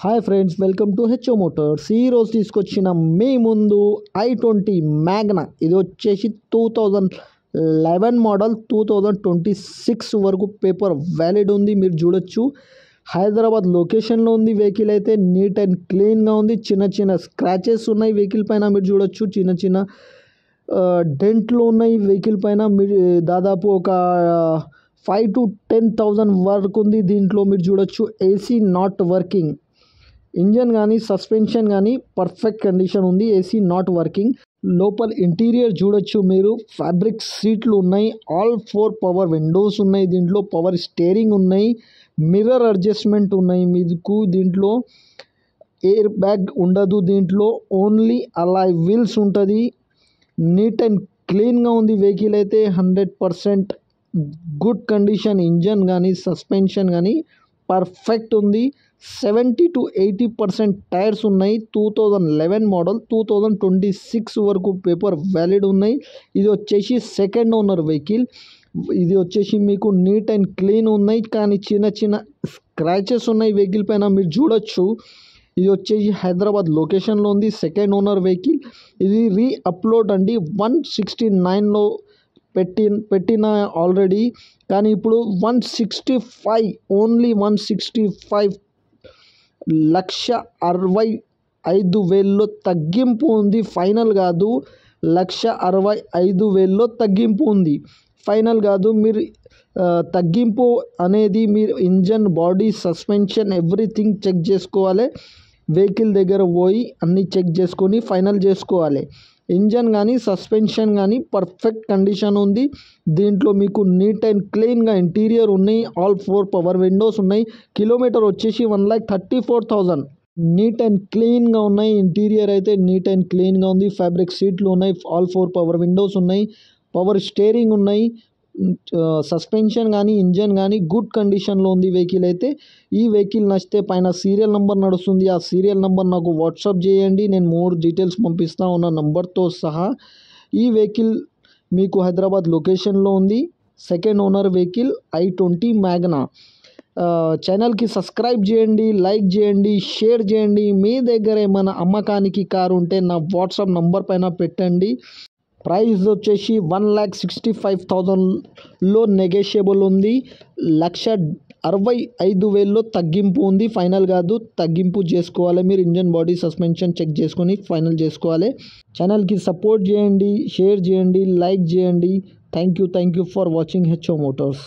Hi friends, welcome to HO Motors. ఈరోజు తీసుకొచ్చిన మీ ముందు i20 మ్యాగ్నా. ఇది వచ్చేసి 2011 మోడల్, 2026 వరకు పేపర్ వ్యాలిడ్ ఉంది. మీరు చూడొచ్చు, హైదరాబాద్ లొకేషన్లో ఉంది. వెహికల్ అయితే నీట్ అండ్ క్లీన్గా ఉంది. చిన్న చిన్న స్క్రాచెస్ ఉన్నాయి వెహికల్ పైన, మీరు చూడొచ్చు. చిన్న చిన్న డెంట్లు ఉన్నాయి వెహికల్ పైన. మీరు దాదాపు ఒక 5,000 to 10,000 వరకు ఉంది దీంట్లో. మీరు చూడొచ్చు, ఏసీ నాట్ వర్కింగ్. ఇంజన్ కానీ సస్పెన్షన్ కానీ పర్ఫెక్ట్ కండిషన్ ఉంది. AC not working. లోపల ఇంటీరియర్ చూడొచ్చు మీరు. ఫ్యాబ్రిక్ సీట్లు ఉన్నాయి. ఆల్ 4 పవర్ విండోస్ ఉన్నాయి దీంట్లో. పవర్ స్టీరింగ్ ఉన్నాయి. మిర్రర్ అడ్జస్ట్మెంట్ ఉన్నాయి మీకు దీంట్లో. ఎయిర్ బ్యాగ్ ఉండదు దీంట్లో. ఓన్లీ అలాయ్ వీల్స్ ఉంటుంది. నీట్ అండ్ క్లీన్గా ఉంది వెహికల్ అయితే. 100% గుడ్ కండిషన్. ఇంజన్ కానీ సస్పెన్షన్ కానీ పర్ఫెక్ట్ ఉంది. 70 to 80% టైర్స్ ఉన్నాయి. 2011 మోడల్, 2026 వరకు పేపర్ వ్యాలిడ్ ఉన్నాయి. ఇది వచ్చేసి సెకండ్ ఓనర్ వెహికల్. ఇది వచ్చేసి మీకు నీట్ అండ్ క్లీన్ ఉన్నాయి, కానీ చిన్న చిన్న స్క్రాచెస్ ఉన్నాయి వెహికల్ పైన, మీరు చూడొచ్చు. ఇది వచ్చేసి హైదరాబాద్ లొకేషన్లో ఉంది. Second owner vehicle. ఇది రీఅప్లోడ్ అండి. 169లో పెట్టిన ఆల్రెడీ, కానీ ఇప్పుడు 165, ఓన్లీ 165, 1,65,000 తగ్గింపు ఉంది. ఫైనల్ కాదు, 1,65,000 తగ్గింపు ఉంది. ఫైనల్ కాదు. మీరు తగ్గింపు అనేది మీరు engine, body, suspension everything check చేసుకోవాలి. వెహికల్ దగ్గర పోయి అన్నీ చెక్ చేసుకొని ఫైనల్ చేసుకోవాలి. ఇంజన్ కానీ సస్పెన్షన్ కానీ పర్ఫెక్ట్ కండిషన్ ఉంది దీంట్లో. మీకు నీట్ అండ్ క్లీన్గా ఇంటీరియర్ ఉన్నాయి. ఆల్ 4 పవర్ విండోస్ ఉన్నాయి. కిలోమీటర్ వచ్చేసి 1,34,000. నీట్ అండ్ క్లీన్గా ఉన్నాయి. ఇంటీరియర్ అయితే నీట్ అండ్ క్లీన్గా ఉంది. ఫ్యాబ్రిక్ సీట్లు ఉన్నాయి. ఆల్ 4 పవర్ విండోస్ ఉన్నాయి. పవర్ స్టీరింగ్ ఉన్నాయి. సస్పెన్షన్ కానీ ఇంజన్ కానీ గుడ్ కండిషన్లో ఉంది వెహికల్ అయితే. ఈ వెహికల్ నచ్చితే పైన సీరియల్ నెంబర్ నడుస్తుంది. ఆ సీరియల్ నెంబర్ నాకు వాట్సాప్ చేయండి. నేను మోర్ డీటెయిల్స్ పంపిస్తా ఉన్న నెంబర్తో సహా. ఈ వెహికల్ మీకు హైదరాబాద్ లొకేషన్లో ఉంది. Second owner vehicle i20 Magna. ఛానల్కి సబ్స్క్రైబ్ చేయండి, లైక్ చేయండి, షేర్ చేయండి. మీ దగ్గర ఏమైనా అమ్మకానికి కారు ఉంటే నా వాట్సాప్ నెంబర్ పైన పెట్టండి. ప్రైస్ వచ్చేసి 1,65,000లో నెగోషియబుల్ ఉంది. 1,65,000 తగ్గింపు ఉంది. ఫైనల్ కాదు, తగ్గింపు చేసుకోవాలి. మీరు ఇంజన్, బాడీ, సస్పెన్షన్ చెక్ చేసుకొని ఫైనల్ చేసుకోవాలి. ఛానల్కి సపోర్ట్ చేయండి, షేర్ చేయండి, లైక్ చేయండి. Thank you for watching HO Motors.